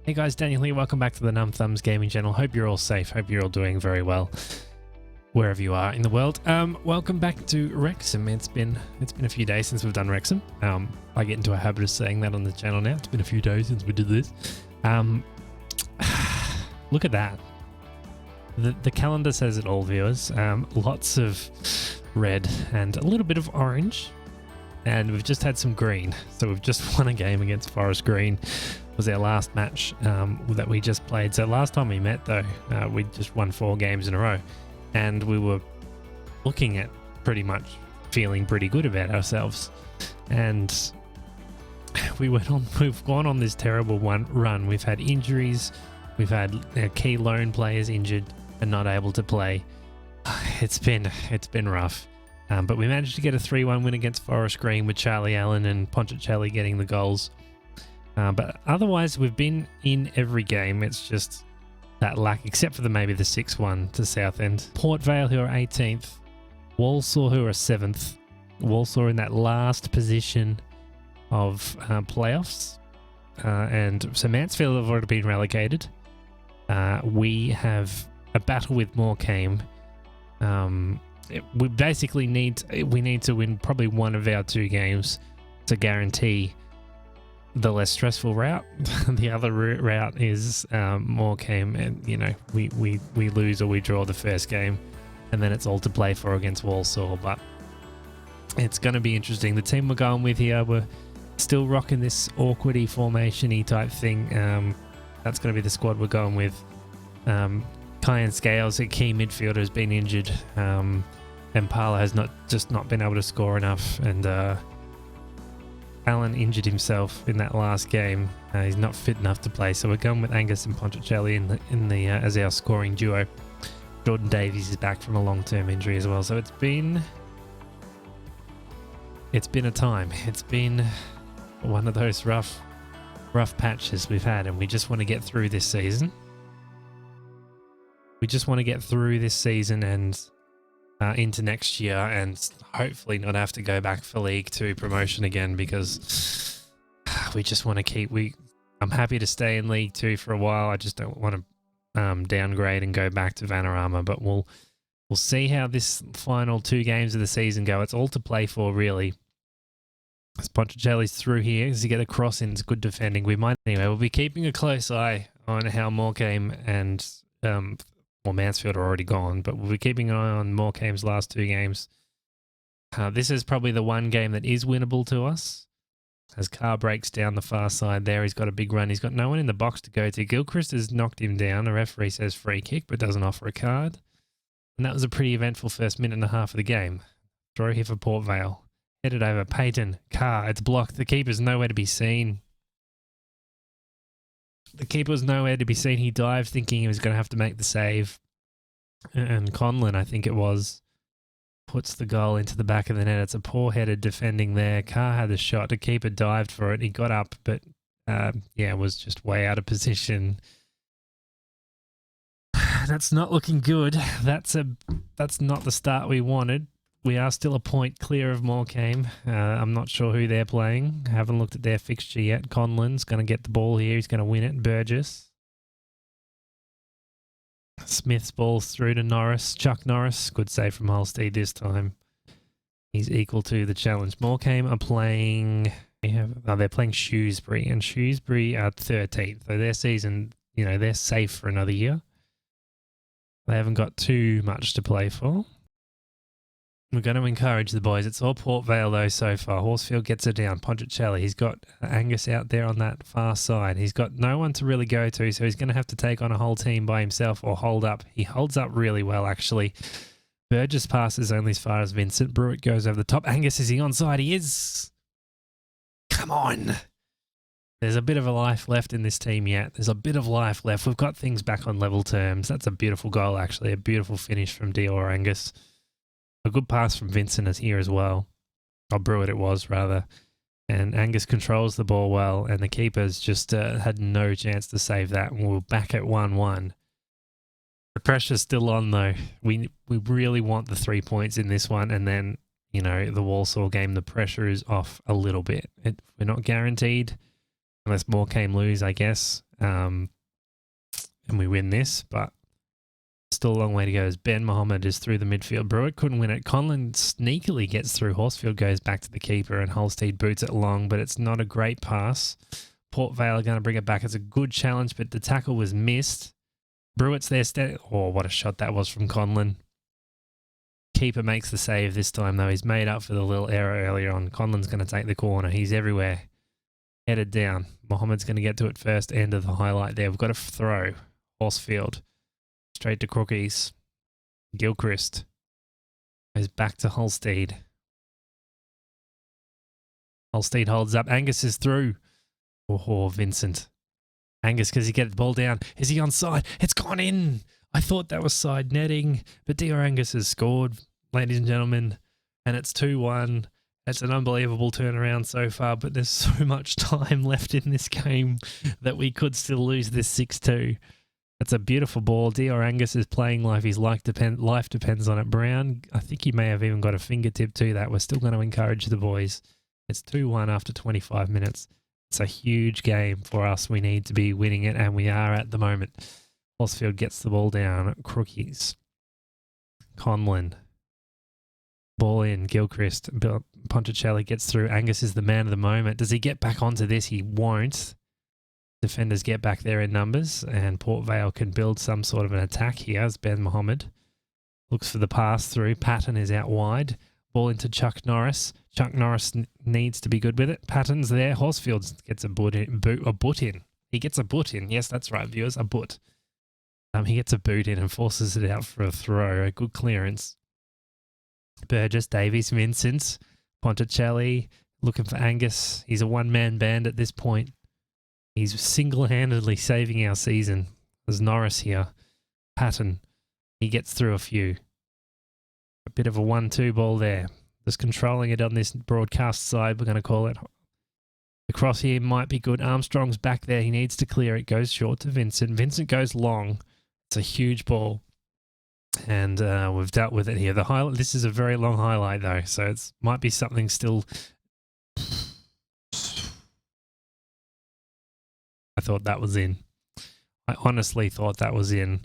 Hey guys, Daniel here. Welcome back to the Numb Thumbs Gaming channel. Hope you're all safe. Hope you're all doing very well wherever you are in the world. Welcome back to Wrexham. It's been a few days since we've done Wrexham. I get into a habit of saying that on the channel now. It's been a few days since we did this. Look at that. The calendar says it all, viewers. Lots of red and a little bit of orange. And we've just had some green. So we've just won a game against Forest Green. Was our last match that we just played. So last time we met though, we just won 4 games in a row. And we were looking at pretty much feeling pretty good about ourselves. And we've gone on this terrible run. We've had injuries. We've had our key lone players injured and not able to play. It's been rough. But we managed to get a 3-1 win against Forest Green with Charlie Allen and Ponticelli getting the goals. But otherwise, we've been in every game. It's just that lack, except for maybe the 6-1 to Southend. Port Vale, who are 18th. Walsall, who are 7th. Walsall in that last position of playoffs. And so Mansfield have already been relegated. We have a battle with Morecambe. We basically need to win probably one of our 2 games to guarantee the less stressful route. The other route is Morecambe, and you know we lose or we draw the first game, and then it's all to play for against Walsall. But it's going to be interesting. The team we're going with here, we're still rocking this awkwardy formation-y type thing. That's going to be the squad we're going with. Kyan Scales, a key midfielder, has been injured, and Parla has not been able to score enough, and Allen injured himself in that last game. He's not fit enough to play, so we're going with Angus and Ponticelli in the as our scoring duo. Jordan Davies is back from a long-term injury as well, so it's been a time. It's been one of those rough patches we've had, and we just want to get through this season. We just want to get through this season and into next year, and hopefully not have to go back for League 2 promotion again, because we just want to keep. I'm happy to stay in League 2 for a while. I just don't want to downgrade and go back to Vanarama. But we'll see how this final 2 games of the season go. It's all to play for, really. As Ponticelli's through here, as you get a cross in, it's good defending. We'll be keeping a close eye on how Morecambe and Mansfield are already gone, but we'll be keeping an eye on Morecambe's last 2 games. This is probably the one game that is winnable to us. As Carr breaks down the far side there, he's got a big run. He's got no one in the box to go to. Gilchrist has knocked him down. The referee says free kick, but doesn't offer a card. And that was a pretty eventful first minute and a half of the game. Throw here for Port Vale. Headed over. Payton. Carr. It's blocked. The keeper's nowhere to be seen. He dived thinking he was going to have to make the save. And Conlon, I think it was, puts the goal into the back of the net. It's a poor-headed defending there. Carr had the shot. The keeper dived for it. He got up, but was just way out of position. That's not looking good. That's not the start we wanted. We are still a point clear of Morecambe. I'm not sure who they're playing. I haven't looked at their fixture yet. Conlon's going to get the ball here. He's going to win it. Burgess. Smith's ball's through to Norris. Chuck Norris. Good save from Holstead this time. He's equal to the challenge. Morecambe are playing... they're playing Shrewsbury, and Shrewsbury are 13th. So their season, they're safe for another year. They haven't got too much to play for. We're going to encourage the boys. It's all Port Vale, though, so far. Horsfield gets it down. Ponticelli. He's got Angus out there on that far side. He's got no one to really go to, so he's going to have to take on a whole team by himself or hold up. He holds up really well, actually. Burgess passes only as far as Vincent. Brewitt goes over the top. Angus, is he onside? He is. Come on. There's a bit of a life left in this team yet. There's a bit of life left. We've got things back on level terms. That's a beautiful goal, actually. A beautiful finish from Dior Angus. A good pass from Vincent is here as well. Or Brewitt it was, rather. And Angus controls the ball well, and the keeper's just had no chance to save that. And we're back at 1-1. The pressure's still on, though. We really want the 3 points in this one, and then, the Walsall game, the pressure is off a little bit. We're not guaranteed, unless Morecambe lose, I guess. and we win this, but still a long way to go as Ben Mohammed is through the midfield. Brewitt couldn't win it. Conlon sneakily gets through. Horsfield goes back to the keeper and Holsteed boots it long, but it's not a great pass. Port Vale are going to bring it back. It's a good challenge, but the tackle was missed. Brewitt's there. Oh, what a shot that was from Conlon. Keeper makes the save this time, though. He's made up for the little error earlier on. Conlon's going to take the corner. He's everywhere. Headed down. Mohammed's going to get to it first. End of the highlight there. We've got a throw. Horsfield. Straight to Crookies. Gilchrist. Goes back to Holsteed. Holsteed holds up. Angus is through. Oh, Vincent. Angus, because he get the ball down. Is he onside? It's gone in. I thought that was side netting, but DR Angus has scored, ladies and gentlemen, and it's 2-1. It's an unbelievable turnaround so far, but there's so much time left in this game that we could still lose this 6-2. That's a beautiful ball. DR Angus is playing life. His life depends on it. Brown, I think he may have even got a fingertip to that. We're still going to encourage the boys. It's 2-1 after 25 minutes. It's a huge game for us. We need to be winning it, and we are at the moment. Horsfield gets the ball down. Crookies. Conlon. Ball in. Gilchrist. Ponticelli gets through. Angus is the man of the moment. Does he get back onto this? He won't. Defenders get back there in numbers, and Port Vale can build some sort of an attack here as Ben Mohammed looks for the pass through. Patton is out wide. Ball into Chuck Norris. Chuck Norris needs to be good with it. Patton's there. Horsfield gets a boot in. He gets a boot in. Yes, that's right, viewers. A boot. He gets a boot in and forces it out for a throw. A good clearance. Burgess, Davies, Vincent, Ponticelli looking for Angus. He's a one-man band at this point. He's single-handedly saving our season. There's Norris here. Patton. He gets through a few. A bit of a 1-2 ball there. Just controlling it on this broadcast side, we're going to call it. The cross here might be good. Armstrong's back there. He needs to clear it. Goes short to Vincent. Vincent goes long. It's a huge ball. And we've dealt with it here. The highlight. This is a very long highlight, though. So it might be something still... I thought that was in. I honestly thought that was in.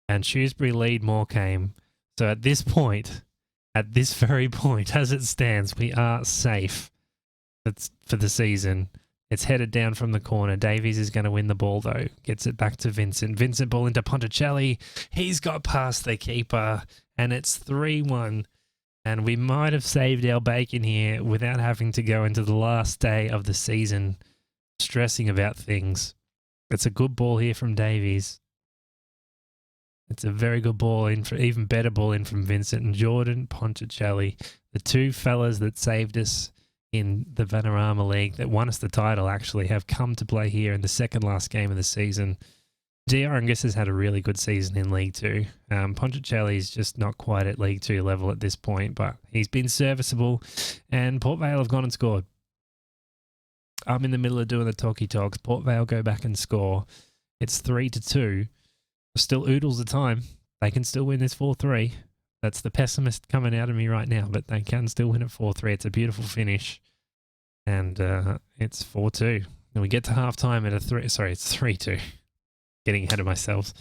And Shrewsbury lead more came. So at this point, at this very point, as it stands, we are safe. That's for the season. It's headed down from the corner. Davies is going to win the ball, though. Gets it back to Vincent. Vincent ball into Ponticelli. He's got past the keeper, and it's 3-1. And we might have saved our bacon here without having to go into the last day of the season stressing about things. It's a good ball here from Davies. It's a very good ball in, for even better ball in from Vincent and Jordan Ponticelli, the two fellas that saved us in the Vanarama League, that won us the title, actually have come to play here in the second last game of the season. DR Angus has had a really good season in League 2. Ponticelli is just not quite at League 2 level at this point, but he's been serviceable, and Port Vale have gone and scored. I'm in the middle of doing the talky talks. Port Vale go back and score. It's 3-2. Still oodles of time. They can still win this 4-3. That's the pessimist coming out of me right now, but they can still win it 4-3. It's a beautiful finish. And it's 4-2. And we get to halftime at it's 3-2. Getting ahead of myself.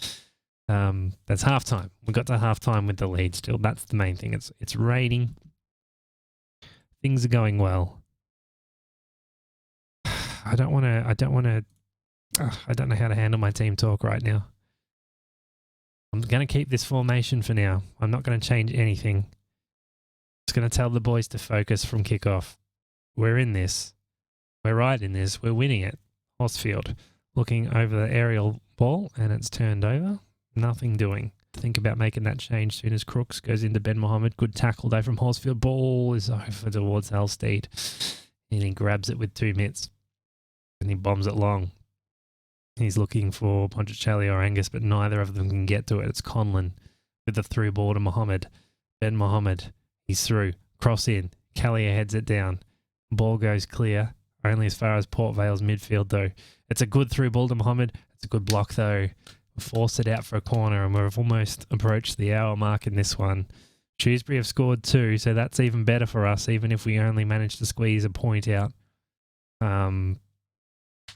That's halftime. We got to halftime with the lead still. That's the main thing. It's raining. Things are going well. I don't know how to handle my team talk right now. I'm going to keep this formation for now. I'm not going to change anything. Just going to tell the boys to focus from kickoff. We're in this. We're right in this. We're winning it. Horsfield looking over the aerial ball, and it's turned over. Nothing doing. Think about making that change soon as Crooks goes into Ben Mohammed. Good tackle though from Horsfield. Ball is over towards Halstead. And he grabs it with 2 mitts. And he bombs it long. He's looking for Ponticelli or Angus, but neither of them can get to it. It's Conlon with the through ball to Mohammed. Ben Mohammed, he's through. Cross in. Callier heads it down. Ball goes clear. Only as far as Port Vale's midfield, though. It's a good through ball to Mohammed. It's a good block, though. We force it out for a corner, and we've almost approached the hour mark in this one. Shrewsbury have scored 2, so that's even better for us, even if we only manage to squeeze a point out.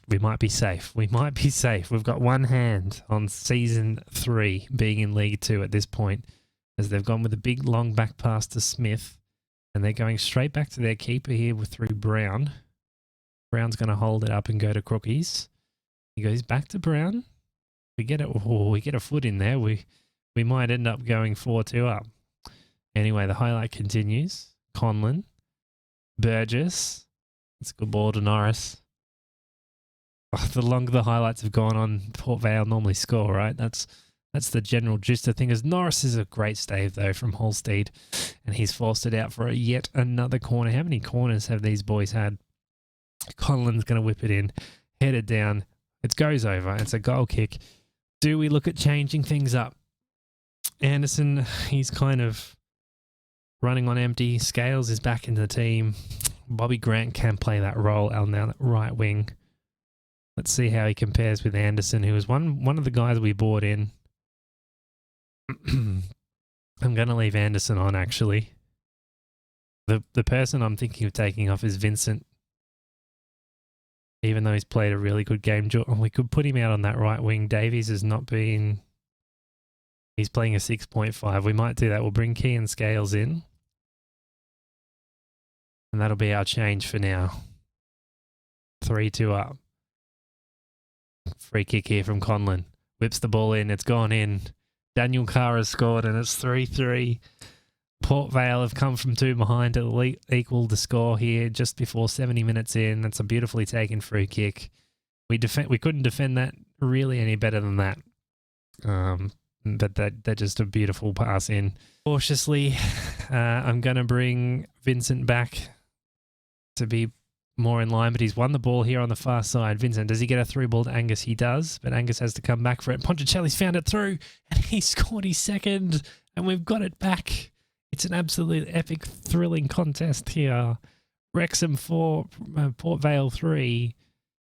We might be safe. We might be safe. We've got one hand on season 3 being in League 2 at this point, as they've gone with a big long back pass to Smith, and they're going straight back to their keeper here through Brown. Brown's going to hold it up and go to Crookies. He goes back to Brown. We get it. Oh, we get a foot in there. We might end up going 4-2 up. Anyway, the highlight continues. Conlon, Burgess. It's a good ball to Norris. Oh, the longer the highlights have gone on, Port Vale normally score, right? That's the general gist of things. Norris is a great stave, though, from Holstead, and he's forced it out for yet another corner. How many corners have these boys had? Conlon's going to whip it in, headed down. It goes over. It's a goal kick. Do we look at changing things up? Anderson, he's kind of running on empty. Scales is back in the team. Bobby Grant can play that role out now at right wing. Let's see how he compares with Anderson, who was one of the guys we brought in. I'm going to leave Anderson on, actually. The person I'm thinking of taking off is Vincent. Even though he's played a really good game. We could put him out on that right wing. Davies has not been... He's playing a 6.5. We might do that. We'll bring Key and Scales in. And that'll be our change for now. 3-2 up. Free kick here from Conlon. Whips the ball in. It's gone in. Daniel Carr has scored and it's 3-3. Port Vale have come from 2 behind to equal the score here just before 70 minutes in. That's a beautifully taken free kick. We couldn't defend that really any better than that. But that's just a beautiful pass in. Cautiously, I'm going to bring Vincent back to be more in line, but he's won the ball here on the far side. Vincent, does he get a through ball to Angus? He does, but Angus has to come back for it. Ponticelli's found it through, and he scored his second, and we've got it back. It's an absolute epic, thrilling contest here. Wrexham 4, Port Vale 3,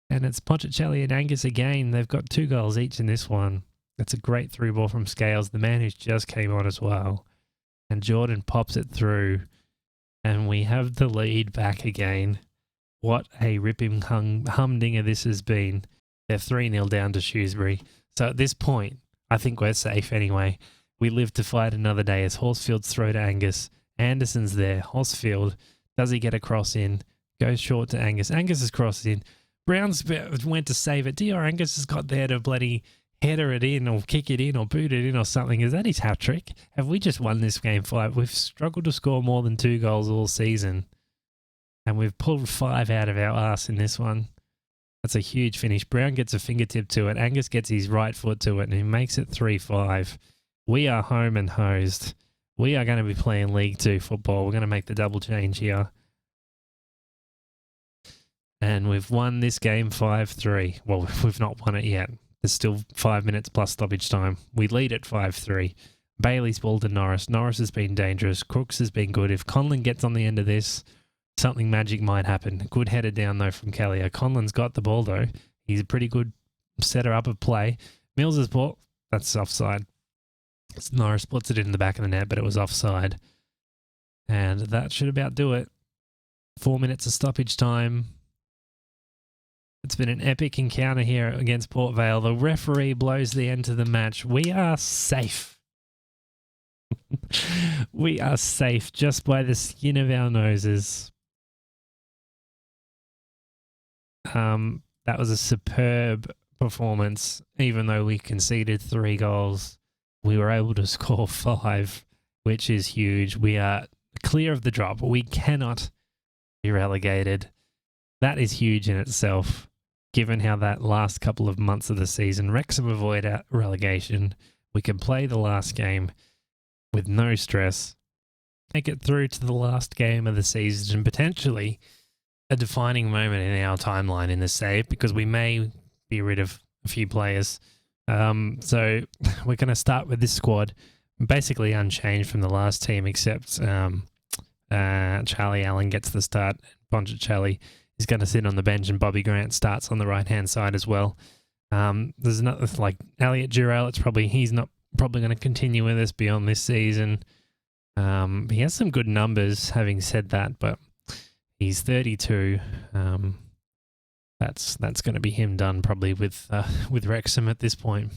and it's Ponticelli and Angus again. They've got 2 goals each in this one. That's a great through ball from Scales, the man who just came on as well. And Jordan pops it through, and we have the lead back again. What a ripping humdinger this has been. They're 3-0 down to Shrewsbury. So at this point, I think we're safe anyway. We live to fight another day as Horsfield's throw to Angus. Anderson's there. Horsfield, does he get a cross in? Goes short to Angus. Angus is crossed in. Brown's went to save it. Dior Angus has got there to bloody header it in or kick it in or boot it in or something. Is that his hat-trick? Have we just won this game 5? We've struggled to score more than 2 goals all season. And we've pulled 5 out of our arse in this one. That's a huge finish. Brown gets a fingertip to it. Angus gets his right foot to it and he makes it 3-5. We are home and hosed. We are going to be playing League 2 football. We're going to make the double change here. And we've won this game 5-3. Well, we've not won it yet. There's still 5 minutes plus stoppage time. We lead at 5-3. Bailey's ball to Norris. Norris has been dangerous. Crooks has been good. If Conlon gets on the end of this, something magic might happen. Good header down, though, from Kelly. Conlon's got the ball, though. He's a pretty good setter up of play. Mills' ball, that's offside. Norris puts it in the back of the net, but it was offside. And that should about do it. 4 minutes of stoppage time. It's been an epic encounter here against Port Vale. The referee blows the end to the match. We are safe. We are safe just by the skin of our noses. That was a superb performance. Even though we conceded 3 goals, we were able to score 5, which is huge. We are clear of the drop. We cannot be relegated. That is huge in itself, given how that last couple of months of the season, Wrexham avoid relegation. We can play the last game with no stress, make it through to the last game of the season, and potentially a defining moment in our timeline in the save, because we may be rid of a few players. So we're going to start with this squad, basically unchanged from the last team, except Charlie Allen gets the start. Ponticelli is going to sit on the bench, and Bobby Grant starts on the right-hand side as well. There's another, like Elliot Durrell, he's not probably going to continue with us beyond this season. He has some good numbers, having said that, but he's 32. that's going to be him done probably with Wrexham at this point.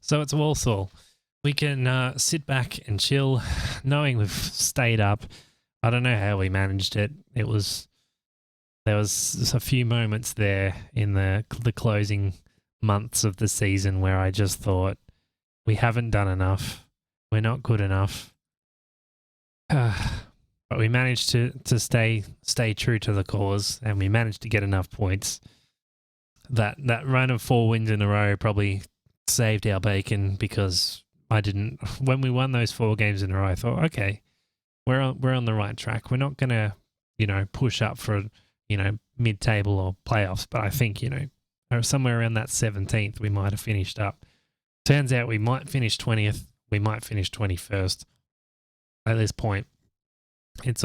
So it's Walsall. We can sit back and chill, knowing we've stayed up. I don't know how we managed it. There was a few moments there in the closing months of the season where I just thought, we haven't done enough. We're not good enough. But we managed to stay true to the cause, and we managed to get enough points. That run of 4 wins in a row probably saved our bacon, because when we won those 4 games in a row, I thought, okay, we're on the right track. We're not gonna, push up for, mid-table or playoffs, but I think, somewhere around that 17th we might have finished up. Turns out we might finish 20th, we might finish 21st. At this point, it's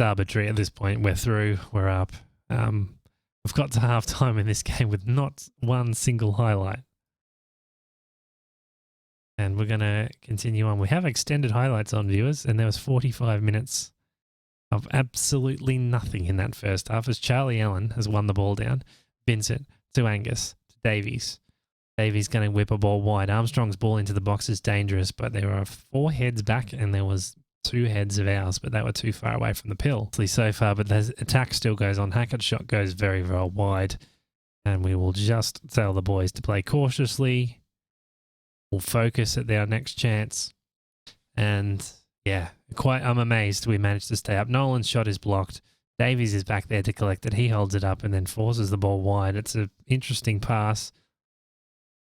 arbitrary at this point. We're through, we're up. We've got to half-time in this game with not one single highlight. And we're going to continue on. We have extended highlights on, viewers, and there was 45 minutes of absolutely nothing in that first half, as Charlie Allen has won the ball down. Vincent to Angus to Davies. Davies going to whip a ball wide. Armstrong's ball into the box is dangerous, but there were 4 heads back and there was 2 heads of ours, but they were too far away from the pill so far. But the attack still goes on. Hackett's shot goes very, very wide, and we will just tell the boys to play cautiously. We'll focus at our next chance. And yeah, I'm amazed we managed to stay up. Nolan's shot is blocked. Davies is back there to collect it. He holds it up and then forces the ball wide. It's an interesting pass.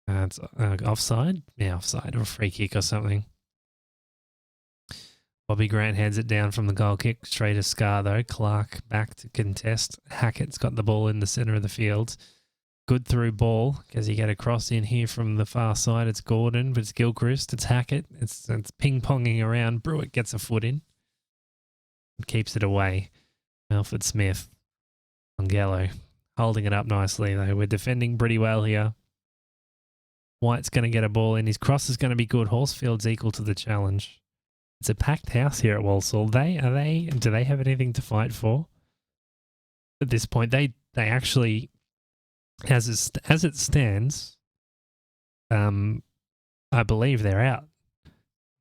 It's offside? Yeah, offside, or a free kick or something. Bobby Grant heads it down from the goal kick. Straight to Scar, though. Clark back to contest. Hackett's got the ball in the centre of the field. Good through ball, because you get a cross in here from the far side. It's Gordon, but it's Gilchrist. It's Hackett. It's ping-ponging around. Brewitt gets a foot in. Keeps it away. Melford Smith. Ongello. Holding it up nicely, though. We're defending pretty well here. White's going to get a ball in. His cross is going to be good. Horsfield's equal to the challenge. It's a packed house here at Walsall. Do they have anything to fight for? At this point, they actually, as it stands, I believe they're out.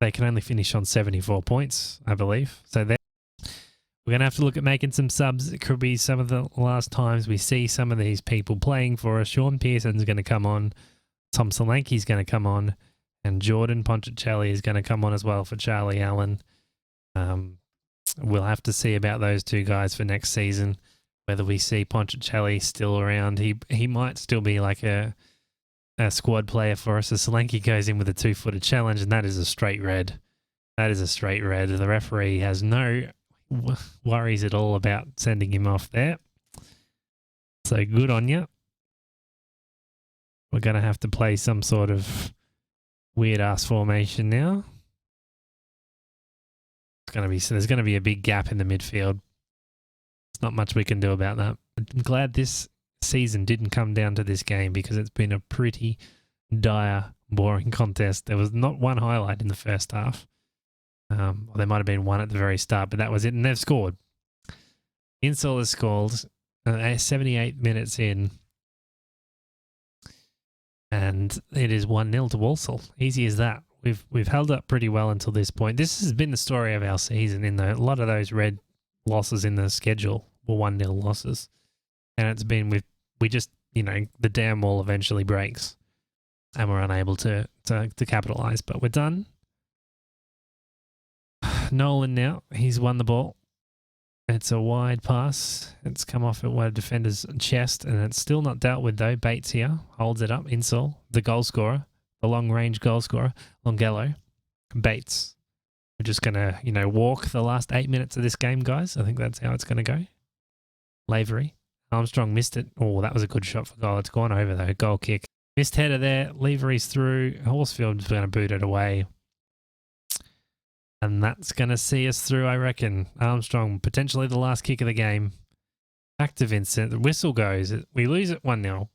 They can only finish on 74 points, I believe. So we're going to have to look at making some subs. It could be some of the last times we see some of these people playing for us. Sean Pearson's going to come on. Tom Solanke's going to come on. And Jordan Ponticelli is going to come on as well for Charlie Allen. We'll have to see about those 2 guys for next season, whether we see Ponticelli still around. He might still be like a squad player for us. As Solanke goes in with a 2-footer challenge, and that is a straight red. That is a straight red. The referee has no worries at all about sending him off there. So good on you. We're going to have to play some sort of weird-ass formation now. There's going to be a big gap in the midfield. There's not much we can do about that. I'm glad this season didn't come down to this game, because it's been a pretty dire, boring contest. There was not one highlight in the first half. There might have been one at the very start, but that was it, and they've scored. Insall has scored 78 minutes in. And it is 1-0 to Walsall. Easy as that. We've held up pretty well until this point. This has been the story of our season. A lot of those red losses in the schedule were 1-0 losses. And it's been we just, the dam wall eventually breaks. And we're unable to capitalise. But we're done. Nolan now. He's won the ball. It's a wide pass. It's come off at one defender's chest, and it's still not dealt with, though. Bates here holds it up. Insall, the goal scorer, the long-range goal scorer. Longello. Bates. We're just going to, walk the last 8 minutes of this game, guys. I think that's how it's going to go. Lavery. Armstrong missed it. Oh, that was a good shot for goal. It's gone over, though. Goal kick. Missed header there. Lavery's through. Horsfield's going to boot it away. And that's going to see us through, I reckon. Armstrong, potentially the last kick of the game. Back to Vincent. The whistle goes. We lose it 1-0.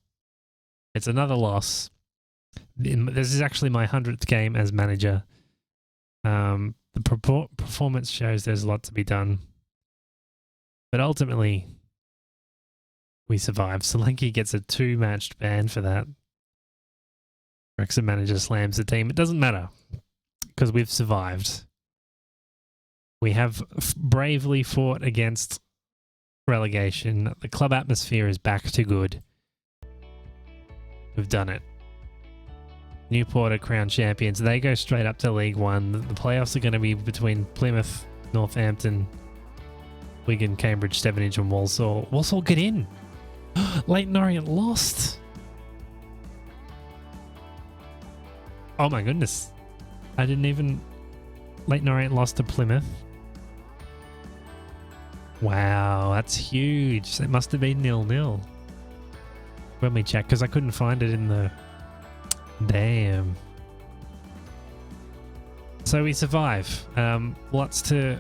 It's another loss. This is actually my 100th game as manager. The performance shows there's a lot to be done. But ultimately, We survived. Solanke gets a 2-matched ban for that. Wrexham manager slams the team. It doesn't matter because we've survived. We have bravely fought against relegation. The club atmosphere is back to good. We've done it. Newport are crowned champions. They go straight up to League One. The playoffs are going to be between Plymouth, Northampton, Wigan, Cambridge, Stevenage and Walsall. Walsall get in. Leyton Orient lost. Oh my goodness. I didn't even... Leyton Orient lost to Plymouth. Wow, that's huge. It must have been 0-0. When we check, because I couldn't find it in the... Damn. So we survive. Lots to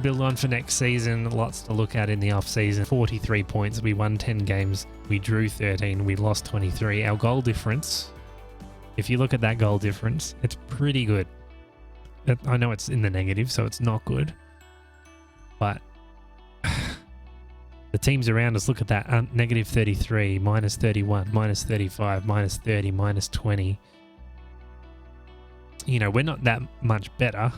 build on for next season. Lots to look at in the off season. 43 points. We won 10 games. We drew 13. We lost 23. Our goal difference, if you look at that goal difference, it's pretty good. I know it's in the negative, so it's not good. But the teams around us, look at that. Negative 33, minus 31, minus 35, minus 30, minus 20. You know, we're not that much better,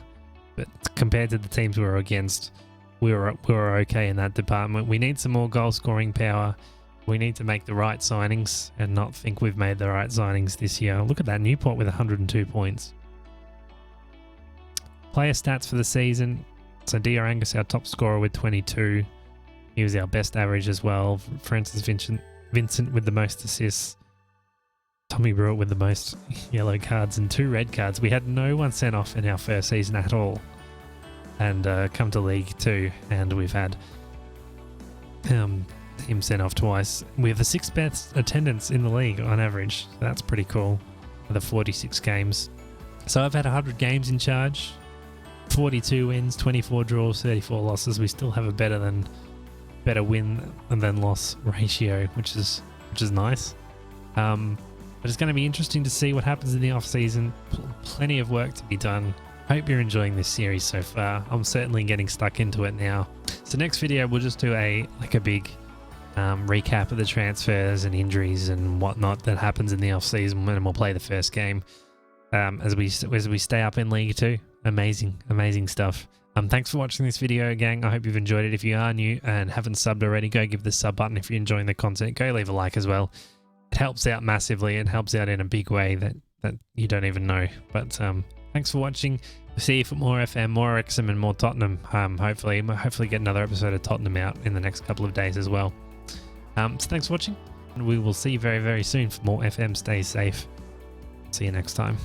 but compared to the teams we were against, we were okay in that department. We need some more goal scoring power. We need to make the right signings and not think we've made the right signings this year. Look at that, Newport with 102 points. Player stats for the season. So DR Angus, our top scorer with 22. He was our best average as well. Francis Vincent with the most assists. Tommy Brewitt with the most yellow cards and 2 red cards. We had no one sent off in our first season at all. And come to League 2, and we've had him sent off twice. We have the 6th best attendance in the league on average. That's pretty cool for the 46 games. So I've had 100 games in charge. 42 wins, 24 draws, 34 losses. We still have a better win than loss ratio, which is nice. But it's going to be interesting to see what happens in the off season. Plenty of work to be done. Hope you're enjoying this series so far. I'm certainly getting stuck into it now. So next video we'll just do a big recap of the transfers and injuries and whatnot that happens in the off season, and we'll play the first game as we stay up in League 2. Amazing stuff. Thanks for watching this video, gang. I hope you've enjoyed it. If you are new and haven't subbed already, go give the sub button. If you're enjoying the content, go leave a like as well. It helps out massively. It helps out in a big way that you don't even know. But thanks for watching. We'll see you for more FM, more Wrexham and more Tottenham. Hopefully get another episode of Tottenham out in the next couple of days as well. So thanks for watching, and we will see you very, very soon for more FM. Stay safe. See you next time.